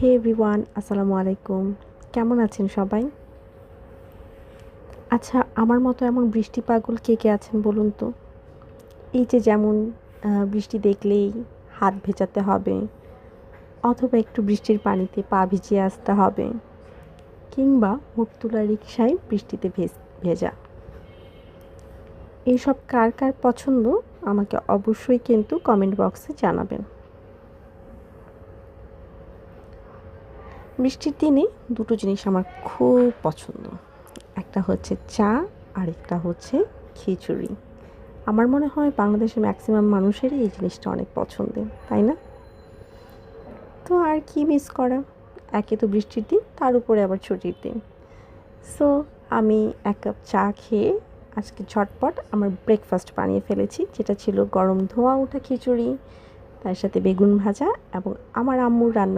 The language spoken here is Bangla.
হে এভরিওয়ান, আসসালামু আলাইকুম। কেমন আছেন সবাই? আচ্ছা, আমার মতো এমন বৃষ্টি পাগল কে কে আছেন বলুন তো? এই যে যেমন বৃষ্টি দেখলেই হাত ভেজাতে হবে, অথবা একটু বৃষ্টির পানিতে পা ভিজিয়ে আসতে হবে, কিংবা মুখ তোলা রিকশায় বৃষ্টিতে ভেজা। এইসব কার কার পছন্দ আমাকে অবশ্যই কিন্তু কমেন্ট বক্সে জানাবেন। বৃষ্টির দিনে দুটো জিনিস আমার খুব পছন্দ। একটা হচ্ছে চা, আরেকটা হচ্ছে খিচুড়ি। আমার মনে হয় বাংলাদেশের ম্যাক্সিমাম মানুষেরই এই জিনিসটা অনেক পছন্দের, তাই না? তো আর কি মিস করা? একে তো বৃষ্টির দিন, তার উপরে আবার ছুটির দিন। সো আমি ১ কাপ চা খেয়ে আজকে ঝটপট আমার ব্রেকফাস্ট বানিয়ে ফেলেছি, যেটা ছিল গরম ধোঁয়া ওঠা খিচুড়ি, তার সাথে বেগুন ভাজা এবং আমার আম্মুর রান্না